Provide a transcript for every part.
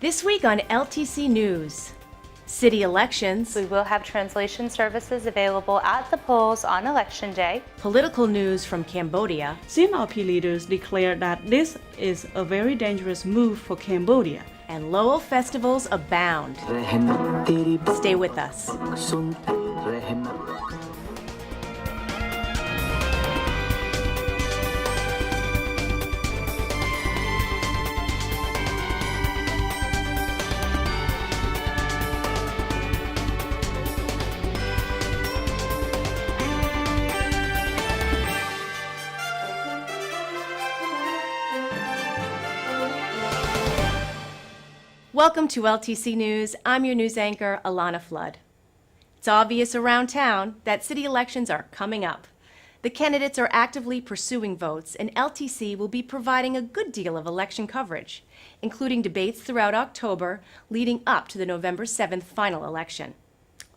This week on LTC News, city elections, We will have translation services available at the polls on Election Day. political news from Cambodia, CNRP leaders declared that this is a very dangerous move for Cambodia. and Lowell festivals abound. Stay with us. Welcome to LTC News. I'm your news anchor, Alanna Flood. It's obvious around town that city elections are coming up. The candidates are actively pursuing votes, and LTC will be providing a good deal of election coverage, including debates throughout October leading up to the November 7th final election.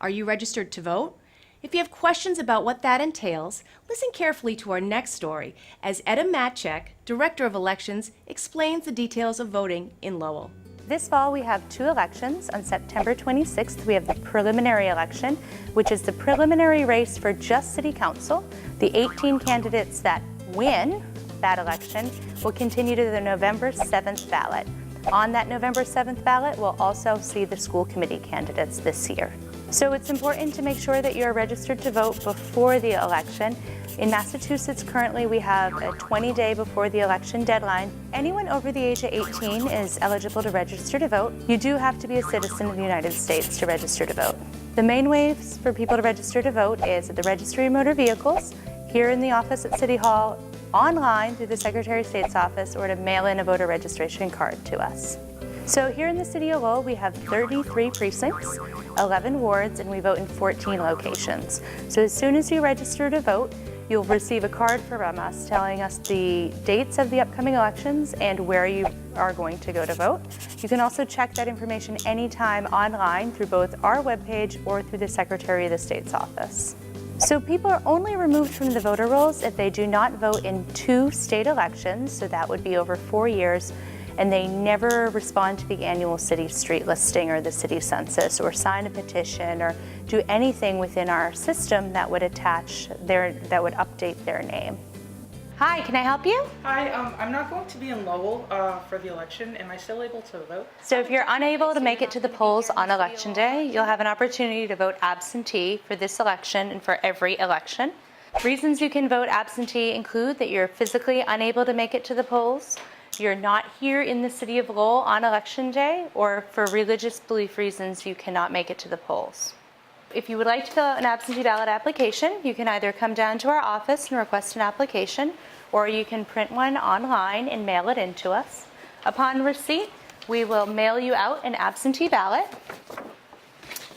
Are you registered to vote? If you have questions about what that entails, listen carefully to our next story as Etta Matchek, Director of Elections, explains the details of voting in Lowell. This fall, we have two elections. On September 26th, we have the preliminary election, which is the preliminary race for just City Council. The 18 candidates that win that election will continue to the November 7th ballot. On that November 7th ballot, we'll also see the school committee candidates this year. So it's important to make sure that you're registered to vote before the election. In Massachusetts, currently we have a 20-day before the election deadline. Anyone over the age of 18 is eligible to register to vote. You do have to be a citizen of the United States to register to vote. The main ways for people to register to vote is at the Registry of Motor Vehicles, here in the office at City Hall, online through the Secretary of State's office, or to mail in a voter registration card to us. So here in the city of Lowell, we have 33 precincts, 11 wards, and we vote in 14 locations. So as soon as you register to vote, you'll receive a card from us telling us the dates of the upcoming elections and where you are going to go to vote. You can also check that information anytime online through both our webpage or through the Secretary of the State's office. So people are only removed from the voter rolls if they do not vote in 2 state elections, so that would be over 4 years, and they never respond to the annual city street listing or the city census, or sign a petition, or do anything within our system that would that would update their name. Hi, can I help you? Hi, I'm not going to be in Lowell for the election. Am I still able to vote? So if you're unable to make it to the polls on Election Day, you'll have an opportunity to vote absentee for this election and for every election. Reasons you can vote absentee include that you're physically unable to make it to the polls, you're not here in the city of Lowell on Election Day, or for religious belief reasons you cannot make it to the polls. If you would like to fill out an absentee ballot application, you can either come down to our office and request an application, or you can print one online and mail it in to us. Upon receipt, we will mail you out an absentee ballot,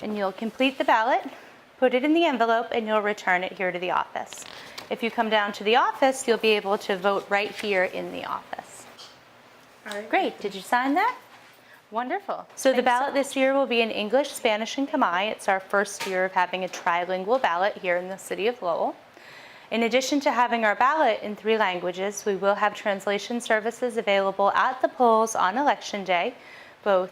and you'll complete the ballot, put it in the envelope, and you'll return it here to the office. If you come down to the office, you'll be able to vote right here in the office. All right. Great, did you sign that? Wonderful. So the ballot this year will be in English, Spanish, and Khmer. It's our first year of having a trilingual ballot here in the city of Lowell. In addition to having our ballot in 3 languages, we will have translation services available at the polls on Election Day, both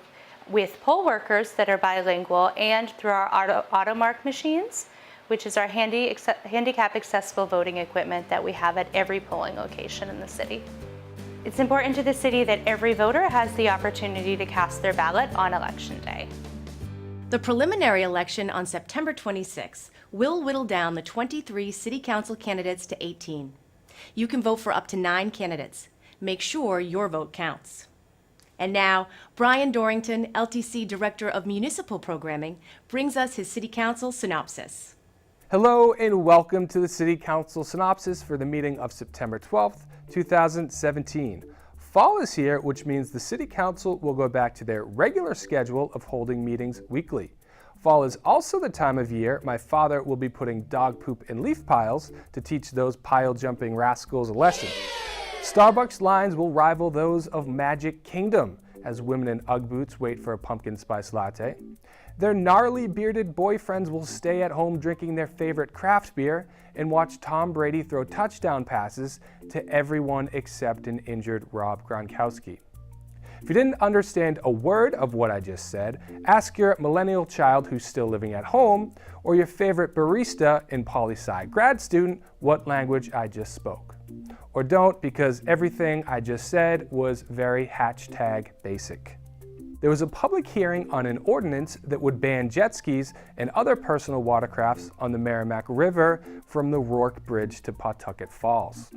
with poll workers that are bilingual and through our auto mark machines, which is our handicap accessible voting equipment that we have at every polling location in the city. It's important to the city that every voter has the opportunity to cast their ballot on Election Day. The preliminary election on September 26th will whittle down the 23 city council candidates to 18. You can vote for up to 9 candidates. Make sure your vote counts. And now, Brian Dorrington, LTC Director of Municipal Programming, brings us his City Council Synopsis. Hello and welcome to the City Council Synopsis for the meeting of September 12th, 2017. Fall is here, which means the City Council will go back to their regular schedule of holding meetings weekly. Fall is also the time of year my father will be putting dog poop in leaf piles to teach those pile-jumping rascals a lesson. Starbucks lines will rival those of Magic Kingdom as women in Ugg boots wait for a pumpkin spice latte. Their gnarly bearded boyfriends will stay at home drinking their favorite craft beer and watch Tom Brady throw touchdown passes to everyone except an injured Rob Gronkowski. If you didn't understand a word of what I just said, ask your millennial child who's still living at home or your favorite barista and poli-sci grad student what language I just spoke. Or don't, because everything I just said was very #basic. There was a public hearing on an ordinance that would ban jet skis and other personal watercrafts on the Merrimack River from the Rourke Bridge to Pawtucket Falls.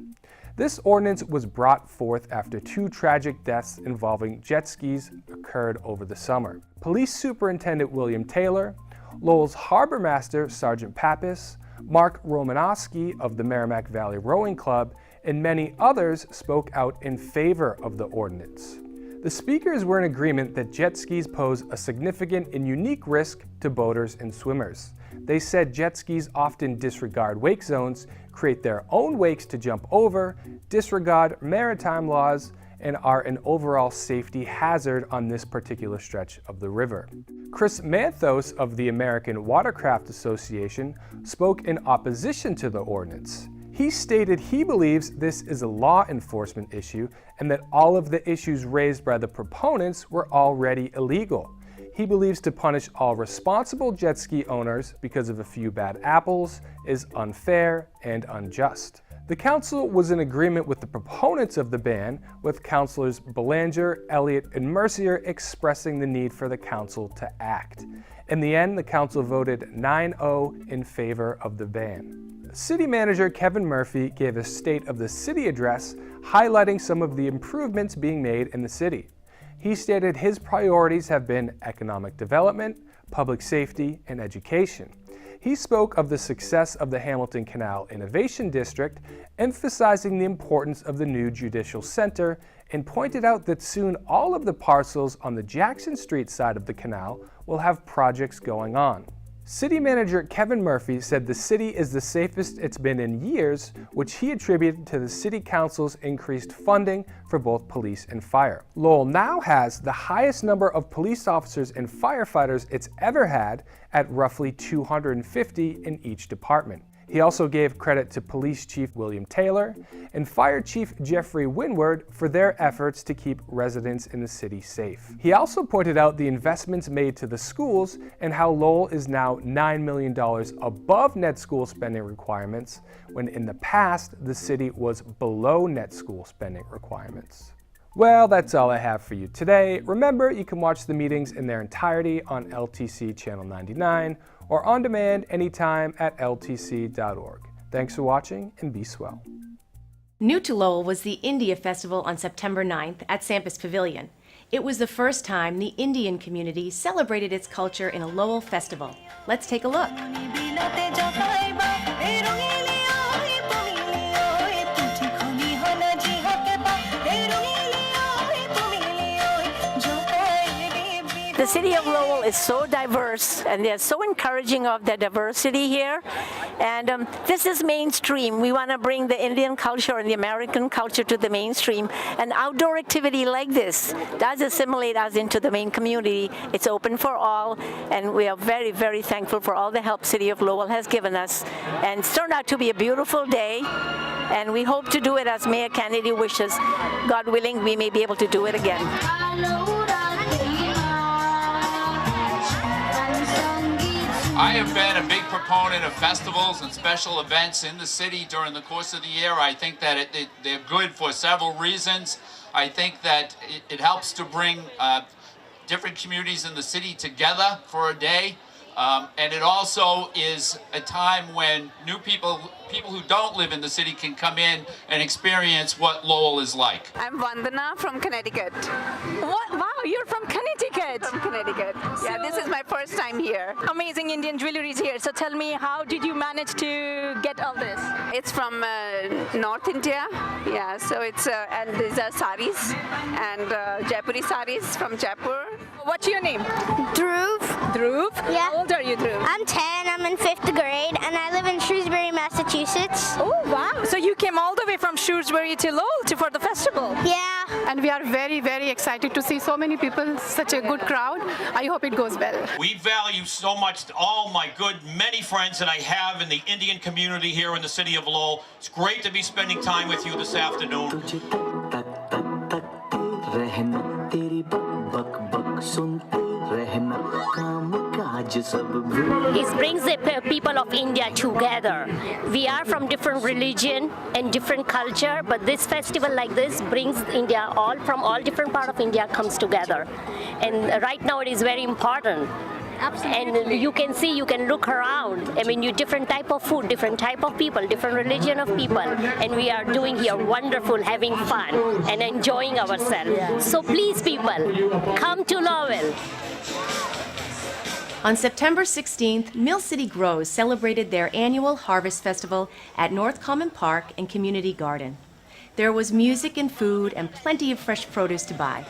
This ordinance was brought forth after 2 tragic deaths involving jet skis occurred over the summer. Police Superintendent William Taylor, Lowell's Harbor Master Sergeant Pappas, Mark Romanowski of the Merrimack Valley Rowing Club, and many others spoke out in favor of the ordinance. The speakers were in agreement that jet skis pose a significant and unique risk to boaters and swimmers. They said jet skis often disregard wake zones, create their own wakes to jump over, disregard maritime laws, and are an overall safety hazard on this particular stretch of the river. Chris Manthos of the American Watercraft Association spoke in opposition to the ordinance. He stated he believes this is a law enforcement issue and that all of the issues raised by the proponents were already illegal. He believes to punish all responsible jet ski owners because of a few bad apples is unfair and unjust. The council was in agreement with the proponents of the ban, with councilors Belanger, Elliott, and Mercier expressing the need for the council to act. In the end, the council voted 9-0 in favor of the ban. City Manager Kevin Murphy gave a State of the City address highlighting some of the improvements being made in the city. He stated his priorities have been economic development, public safety, and education. He spoke of the success of the Hamilton Canal Innovation District, emphasizing the importance of the new Judicial Center, and pointed out that soon all of the parcels on the Jackson Street side of the canal will have projects going on. City Manager Kevin Murphy said the city is the safest it's been in years, which he attributed to the City Council's increased funding for both police and fire. Lowell now has the highest number of police officers and firefighters it's ever had at roughly 250 in each department. He also gave credit to Police Chief William Taylor and Fire Chief Jeffrey Windward for their efforts to keep residents in the city safe. He also pointed out the investments made to the schools and how Lowell is now $9 million above net school spending requirements, when in the past the city was below net school spending requirements. Well, that's all I have for you today. Remember, you can watch the meetings in their entirety on LTC Channel 99 or on demand anytime at ltc.org. Thanks for watching and be swell. New to Lowell was the India Festival on September 9th at Sampus Pavilion. It was the first time the Indian community celebrated its culture in a Lowell festival. Let's take a look. The city of Lowell is so diverse, and they're so encouraging of the diversity here. And this is mainstream. We want to bring the Indian culture and the American culture to the mainstream. And outdoor activity like this does assimilate us into the main community. It's open for all, and we are very, very thankful for all the help City of Lowell has given us. And it's turned out to be a beautiful day, and we hope to do it as Mayor Kennedy wishes. God willing, we may be able to do it again. I have been a big proponent of festivals and special events in the city during the course of the year. I think that they're good for several reasons. I think that it helps to bring different communities in the city together for a day. And it also is a time when new people who don't live in the city can come in and experience what Lowell is like. I'm Vandana from Connecticut. What? Wow, you're from Connecticut. From Connecticut. Yeah, this is my first time here. Amazing Indian jewelry is here. So tell me, how did you manage to get all this? It's from North India. Yeah, so it's, and these are saris and Jaipuri saris from Jaipur. What's your name? Dhruv. Dhruv? Yeah. How old are you, Dhruv? I'm 10, I'm in 5th grade, and I live in Shrewsbury, Massachusetts. Oh, wow. So you came all the way from Shrewsbury to Lowell for the festival? Yeah. And we are very, very excited to see so many people, such a good crowd. I hope it goes well. We value so much all my many friends that I have in the Indian community here in the city of Lowell. It's great to be spending time with you this afternoon. It brings the people of India together. We are from different religion and different culture, but this festival like this brings India all from all different part of India comes together. And right now it is very important. And you can see, you can look around. I mean, you different type of food, different type of people, different religion of people, and we are doing here wonderful, having fun and enjoying ourselves. So please, people, come to Lowell. On September 16th, Mill City Grows celebrated their annual Harvest Festival at North Common Park and Community Garden. There was music and food and plenty of fresh produce to buy.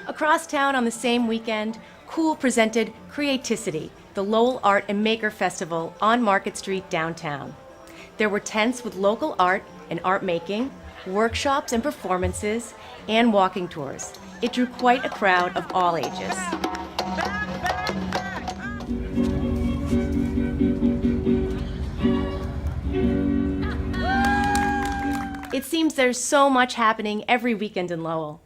Across town on the same weekend, Cool presented Creaticity, the Lowell Art and Maker Festival on Market Street downtown. There were tents with local art and art making, workshops and performances, and walking tours. It drew quite a crowd of all ages. It seems there's so much happening every weekend in Lowell.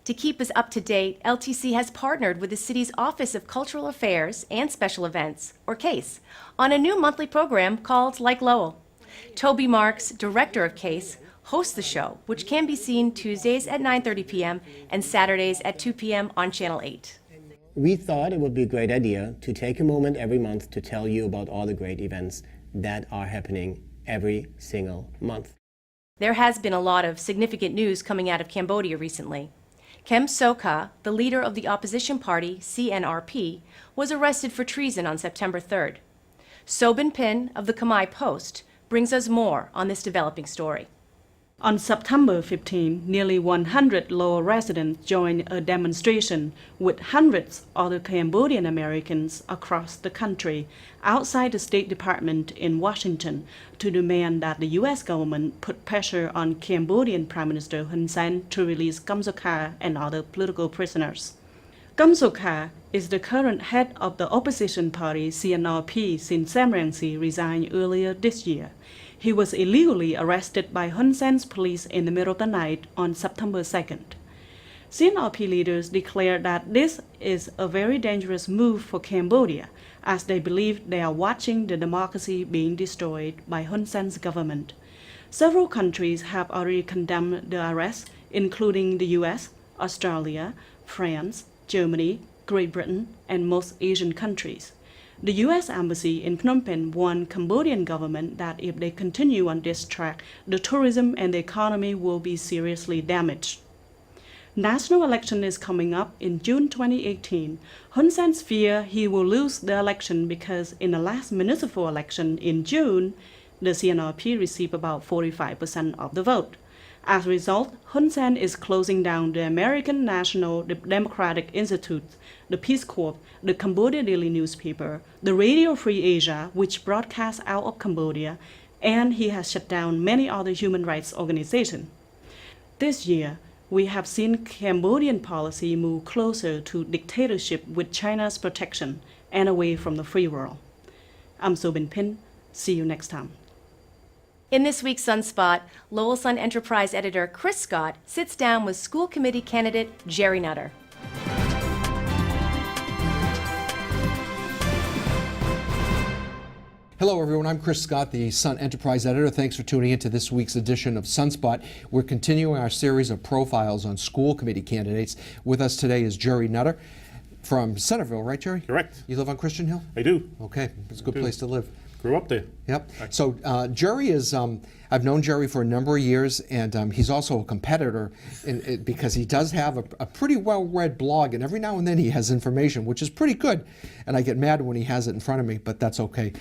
To keep us up to date, LTC has partnered with the city's Office of Cultural Affairs and Special Events, or CASE, on a new monthly program called Like Lowell. Toby Marks, director of CASE, hosts the show, which can be seen Tuesdays at 9:30 p.m. and Saturdays at 2 p.m. on Channel 8. We thought it would be a great idea to take a moment every month to tell you about all the great events that are happening every single month. There has been a lot of significant news coming out of Cambodia recently. Kem Sokha, the leader of the opposition party, CNRP, was arrested for treason on September 3rd. Sobin Pin of the Khmer Post brings us more on this developing story. On September 15, nearly 100 Lowell residents joined a demonstration with hundreds of other Cambodian Americans across the country outside the State Department in Washington to demand that the U.S. government put pressure on Cambodian Prime Minister Hun Sen to release Kem Sokha and other political prisoners. Kem Sokha is the current head of the opposition party CNRP since Sam Rainsy resigned earlier this year. He was illegally arrested by Hun Sen's police in the middle of the night on September 2nd. CNRP leaders declared that this is a very dangerous move for Cambodia, as they believe they are watching the democracy being destroyed by Hun Sen's government. Several countries have already condemned the arrest, including the US, Australia, France, Germany, Great Britain, and most Asian countries. The U.S. Embassy in Phnom Penh warned Cambodian government that if they continue on this track, the tourism and the economy will be seriously damaged. National election is coming up in June 2018. Hun Sen's fear he will lose the election because in the last municipal election in June, the CNRP received about 45% of the vote. As a result, Hun Sen is closing down the American National Democratic Institute, the Peace Corps, the Cambodia Daily newspaper, the Radio Free Asia, which broadcasts out of Cambodia, and he has shut down many other human rights organizations. This year, we have seen Cambodian policy move closer to dictatorship with China's protection and away from the free world. I'm Sobin Pin. See you next time. In this week's Sunspot, Lowell Sun Enterprise editor Chris Scott sits down with school committee candidate Gerry Nutter. Hello everyone, I'm Chris Scott, the Sun Enterprise editor. Thanks for tuning in to this week's edition of Sunspot. We're continuing our series of profiles on school committee candidates. With us today is Gerry Nutter from Centerville, right Gerry? Correct. You live on Christian Hill? I do. Okay, it's a good place to live. Grew up there. Yep. So Gerry is, I've known Gerry for a number of years, and he's also a competitor because he does have a pretty well-read blog, and every now and then he has information, which is pretty good. And I get mad when he has it in front of me, but that's okay.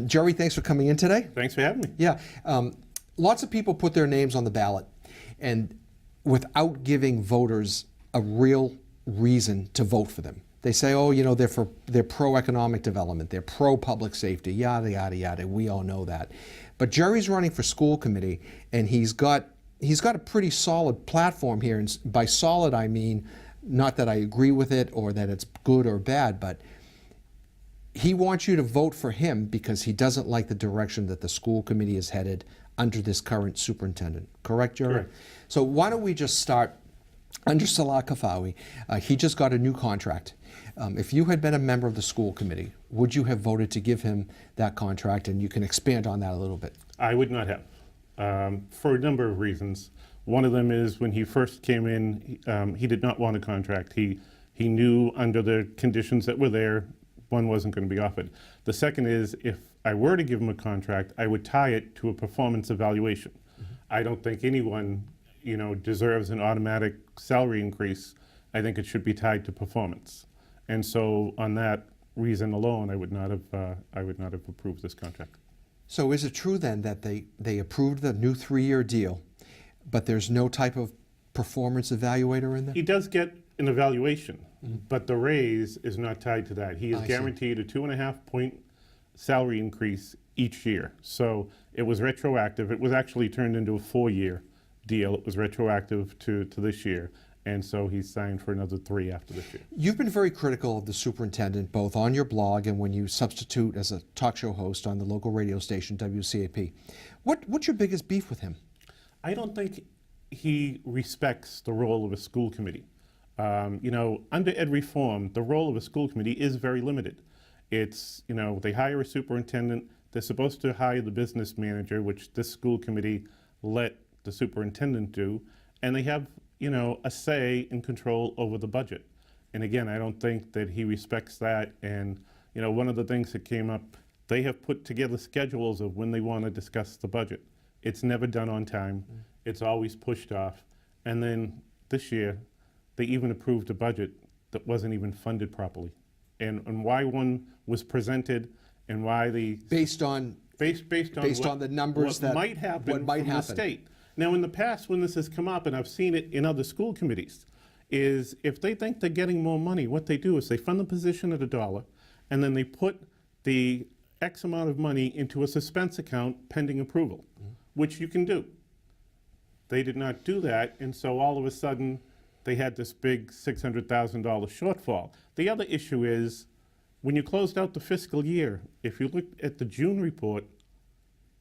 Gerry, thanks for coming in today. Thanks for having me. Yeah. Lots of people put their names on the ballot, and without giving voters a real reason to vote for them. They say, oh, you know, they're pro-economic development, they're pro-public safety, yada, yada, yada. We all know that. But Gerry's running for school committee, and he's got a pretty solid platform here. And by solid, I mean not that I agree with it or that it's good or bad, but he wants you to vote for him because he doesn't like the direction that the school committee is headed under this current superintendent. Correct, Gerry? Correct. So why don't we just start under Salah Kafawi? He just got a new contract. If you had been a member of the school committee, would you have voted to give him that contract? And you can expand on that a little bit. I would not have, for a number of reasons. One of them is when he first came in, he did not want a contract. He knew under the conditions that were there, one wasn't going to be offered. The second is, if I were to give him a contract, I would tie it to a performance evaluation. I don't think anyone, deserves an automatic salary increase. I think it should be tied to performance. And so, on that reason alone, I would not have approved this contract. So is it true then that they approved the new 3-year deal, but there's no type of performance evaluator in there? He does get an evaluation, but the raise is not tied to that. He is guaranteed a 2.5-point salary increase each year. So it was retroactive. It was actually turned into a 4-year deal. It was retroactive to this year. And so he's signed for another 3 after this year. You've been very critical of the superintendent, both on your blog and when you substitute as a talk show host on the local radio station, WCAP. What's your biggest beef with him? I don't think he respects the role of a school committee. Under ed reform, the role of a school committee is very limited. It's, they hire a superintendent, they're supposed to hire the business manager, which this school committee let the superintendent do, and they have, a say and control over the budget. And again, I don't think that he respects that. And, one of the things that came up, they have put together schedules of when they want to discuss the budget. It's never done on time. It's always pushed off. And then this year, they even approved a budget that wasn't even funded properly. And why one was presented and why the... Based on the numbers what might happen from the state. Now, in the past, when this has come up, and I've seen it in other school committees, is if they think they're getting more money, what they do is they fund the position at $1, and then they put the X amount of money into a suspense account pending approval, which you can do. They did not do that, and so all of a sudden, they had this big $600,000 shortfall. The other issue is, when you closed out the fiscal year, if you look at the June report,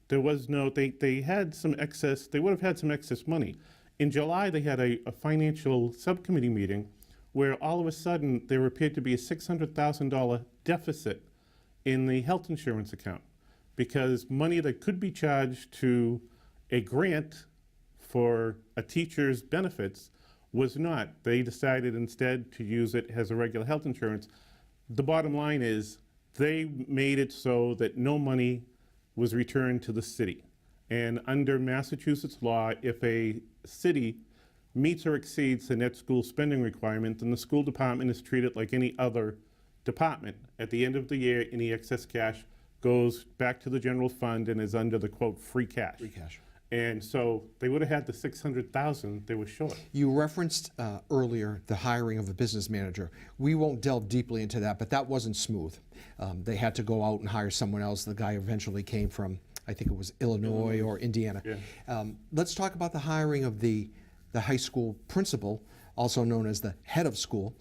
there was no, they had some excess, they would have had some excess money. In July, they had a financial subcommittee meeting where all of a sudden there appeared to be a $600,000 deficit in the health insurance account because money that could be charged to a grant for a teacher's benefits was not. They decided instead to use it as a regular health insurance. The bottom line is they made it so that no money was returned to the city. And under Massachusetts law, if a city meets or exceeds the net school spending requirement, then the school department is treated like any other department. At the end of the year, any excess cash goes back to the general fund and is under the quote free cash. Free cash. And so they would have had the $600,000 they were short. You referenced earlier the hiring of a business manager. We won't delve deeply into that, but that wasn't smooth. They had to go out and hire someone else. The guy eventually came from, I think it was Illinois or Indiana. Yeah. Let's talk about the hiring of the high school principal, also known as the head of school.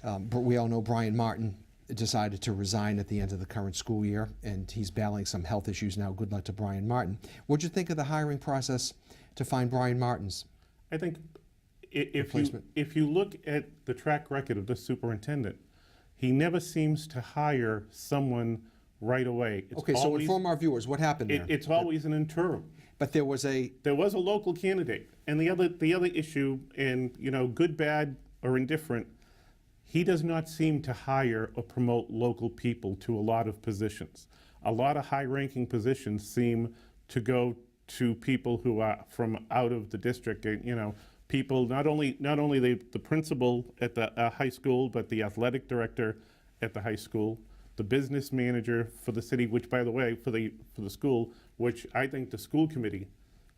But we all know Brian Martin decided to resign at the end of the current school year, and he's battling some health issues now. Good luck to Brian Martin. What'd you think of the hiring process to find Brian Martin's I think replacement? if you look at the track record of this superintendent, he never seems to hire someone right away. It's okay, so inform our viewers, what happened there? It's always an interim. But there was a local candidate, and the other issue, and good, bad, or indifferent, he does not seem to hire or promote local people to a lot of positions. A lot of high-ranking positions seem to go to people who are from out of the district. People not only the principal at the high school, but the athletic director at the high school, the business manager for the city, which, by the way, for the school, which I think the school committee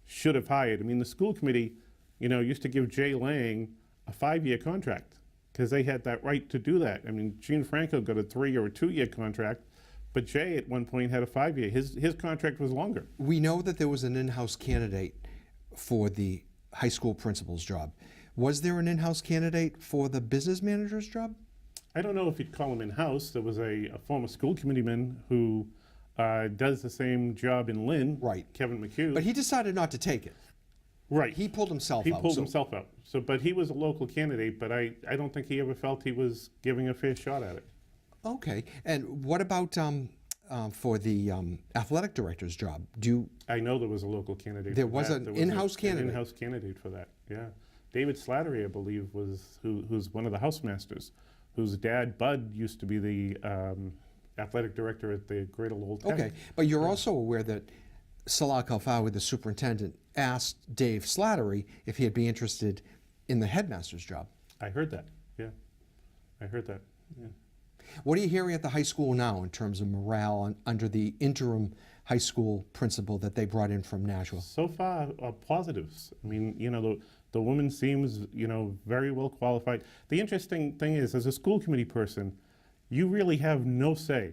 should have hired. I mean, the school committee, used to give Jay Lang a 5-year contract, because they had that right to do that. I mean, Gene Franco got a 3 or a 2-year contract, but Jay at one point had a 5-year. His contract was longer. We know that there was an in-house candidate for the high school principal's job. Was there an in-house candidate for the business manager's job? I don't know if you'd call him in-house. There was a former school committeeman who does the same job in Lynn, Right. Kevin McHugh. But he decided not to take it. Right. He pulled himself He out. pulled so- himself out. So, but he was a local candidate, but I don't think he ever felt he was giving a fair shot at it. Okay. And what about for the athletic director's job? I know there was a local candidate. There for was that. an There in-house an candidate? in-house candidate for that. Yeah, David Slattery, I believe, was who's one of the housemasters, whose dad Bud used to be the athletic director at the Greater Lowell Tech. Okay. But you're also aware that Salah Kalfawi, the superintendent, asked Dave Slattery if he'd be interested in the headmaster's job. I heard that. Yeah, I heard that. Yeah. What are you hearing at the high school now in terms of morale under the interim high school principal that they brought in from Nashville? So far, positives. I mean, the woman seems, very well qualified. The interesting thing is, as a school committee person, you really have no say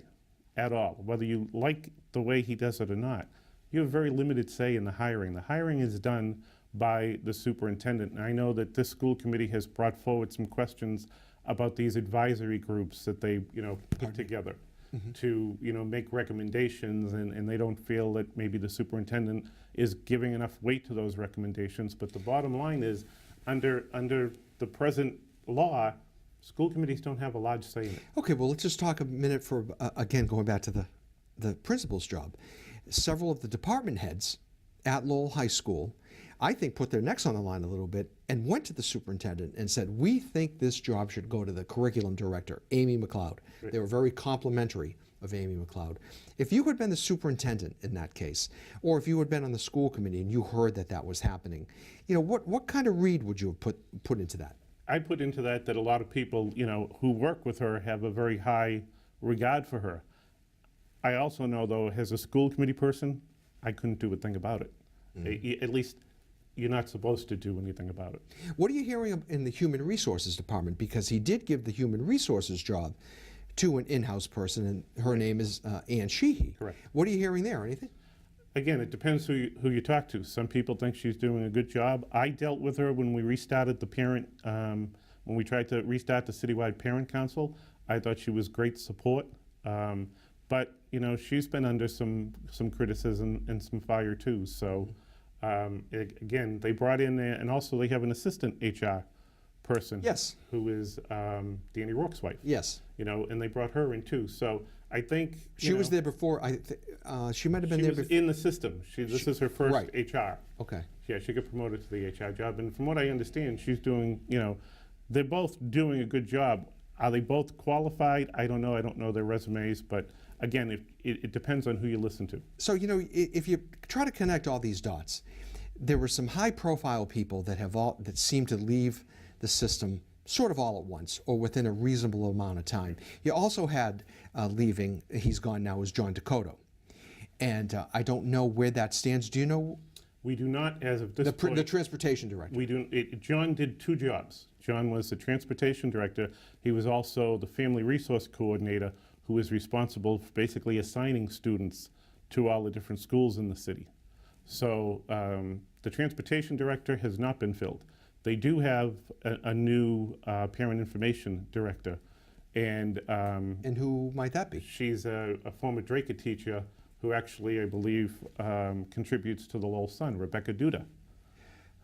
at all, whether you like the way he does it or not. You have very limited say in the hiring. The hiring is done by the superintendent. And I know that this school committee has brought forward some questions about these advisory groups that they, put together to, make recommendations, and they don't feel that maybe the superintendent is giving enough weight to those recommendations. But the bottom line is, under the present law, school committees don't have a large say in it. Okay, well, let's just talk a minute for, again, going back to the principal's job. Several of the department heads at Lowell High School, I think, put their necks on the line a little bit and went to the superintendent and said, we think this job should go to the curriculum director, Amy McLeod. Right. They were very complimentary of Amy McLeod. If you had been the superintendent in that case, or if you had been on the school committee and you heard that that was happening, what kind of read would you have put into that? I put into that a lot of people, who work with her have a very high regard for her. I also know, though, as a school committee person, I couldn't do a thing about it. At least you're not supposed to do anything about it. What are you hearing in the Human Resources Department? Because he did give the Human Resources job to an in-house person, and her name is Ann Sheehy. Correct. What are you hearing there? Anything? Again, it depends who you talk to. Some people think she's doing a good job. I dealt with her when we restarted the parent, when we tried to restart the citywide parent council. I thought she was great support. But she's been under some criticism and some fire too. So again, they brought in there, and also they have an assistant HR person. Yes. Who is Danny Rourke's wife. Yes. And they brought her in too. So I think She was there before. She might have been there was before. in the system. This is her first right. HR. Okay. Yeah, she got promoted to the HR job, and from what I understand, she's doing. They're both doing a good job. Are they both qualified? I don't know. I don't know their resumes, but again, it depends on who you listen to. So, if you try to connect all these dots, there were some high-profile people that seem to leave the system sort of all at once or within a reasonable amount of time. You also had leaving, he's gone now, is John Dakota. And I don't know where that stands. Do you know? We do not, as of this point. The transportation director. We do. John did two jobs. John was the transportation director. He was also the family resource coordinator, who is responsible for basically assigning students to all the different schools in the city. So the transportation director has not been filled. They do have a new parent information director. And who might that be? She's a former Draker teacher who actually, I believe, contributes to the Lowell Sun, Rebecca Duda.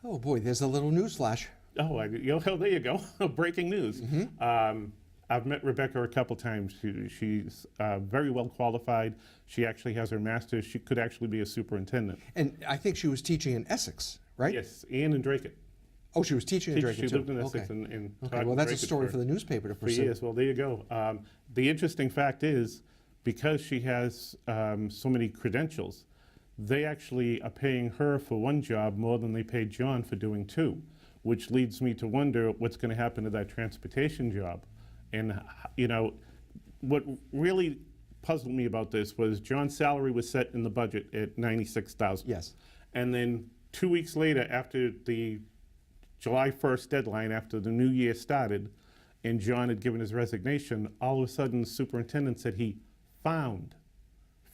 Oh boy, there's a little news flash. Oh, there you go. Breaking news. Mm-hmm. I've met Rebecca a couple times. She's very well qualified. She actually has her master's. She could actually be a superintendent. And I think she was teaching in Essex, right? Yes, and in Drake. Oh, she was teaching in Drake too. She lived in Essex and okay. Well, that's a story for the newspaper to pursue. Yes, well, there you go. The interesting fact is, because she has so many credentials, they actually are paying her for one job more than they paid John for doing two, which leads me to wonder what's going to happen to that transportation job. And, what really puzzled me about this was John's salary was set in the budget at $96,000. Yes. And then 2 weeks later, after the July 1st deadline, after the new year started, and John had given his resignation, all of a sudden the superintendent said he found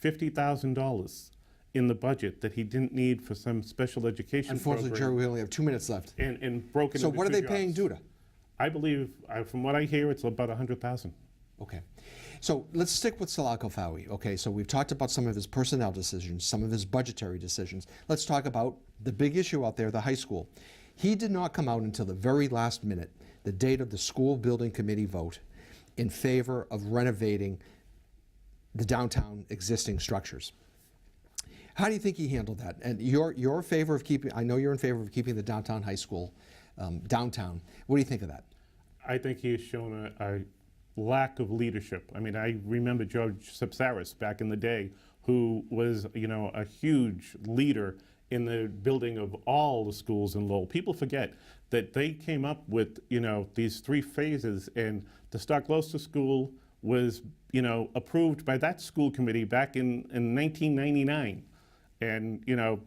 $50,000 in the budget that he didn't need for some special education Unfortunately, program. Jerry, we only have 2 minutes left. And broken So into what are two they paying jobs. Duda? I believe, from what I hear, it's about 100,000. Okay. So let's stick with Salako Fawi. Okay, so we've talked about some of his personnel decisions, some of his budgetary decisions. Let's talk about the big issue out there, the high school. He did not come out until the very last minute, the date of the school building committee vote, in favor of renovating the downtown existing structures. How do you think he handled that? And you're in favor of keeping, I know you're in favor of keeping the downtown high school downtown. What do you think of that? I think he has shown a lack of leadership. I mean, I remember George Sapsaris back in the day, who was, a huge leader in the building of all the schools in Lowell. People forget that they came up with, these 3 phases, and the Stocklosa School was, approved by that school committee back in 1999. And,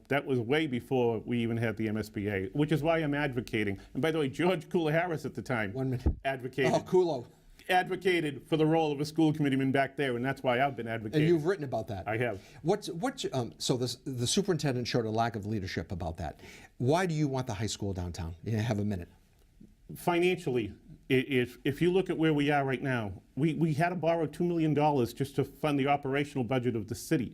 that was way before we even had the MSBA, which is why I'm advocating. And by the way, George Kula Harris at the time advocated. Oh, Kulo. Advocated for the role of a school committeeman back there, and that's why I've been advocating. And you've written about that. I have. So the superintendent showed a lack of leadership about that. Why do you want the high school downtown? You have a minute. Financially, if you look at where we are right now, we had to borrow $2 million just to fund the operational budget of the city.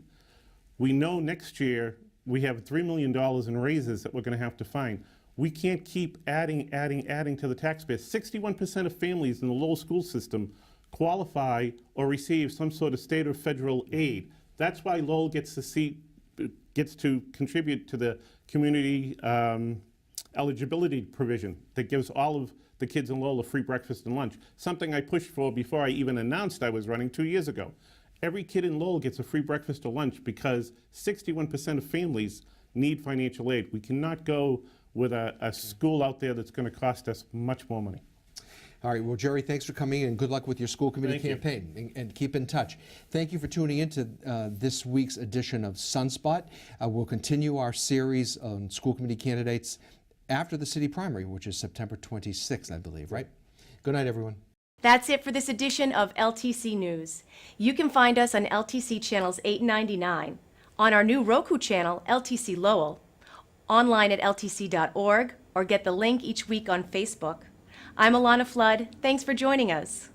We know next year we have $3 million in raises that we're going to have to find. We can't keep adding to the taxpayers. 61% of families in the Lowell school system qualify or receive some sort of state or federal aid. That's why Lowell gets to contribute to the community eligibility provision that gives all of the kids in Lowell a free breakfast and lunch, something I pushed for before I even announced I was running 2 years ago. Every kid in Lowell gets a free breakfast or lunch because 61% of families need financial aid. We cannot go with a school out there that's going to cost us much more money. All right, well, Gerry, thanks for coming in, and good luck with your school committee campaign, and keep in touch. Thank you for tuning in to this week's edition of Sunspot. We'll continue our series on school committee candidates after the city primary, which is September 26th, I believe, right? Good night, everyone. That's it for this edition of LTC News. You can find us on LTC channels 8 and 99, on our new Roku channel, LTC Lowell, online at ltc.org, or get the link each week on Facebook. I'm Alanna Flood. Thanks for joining us.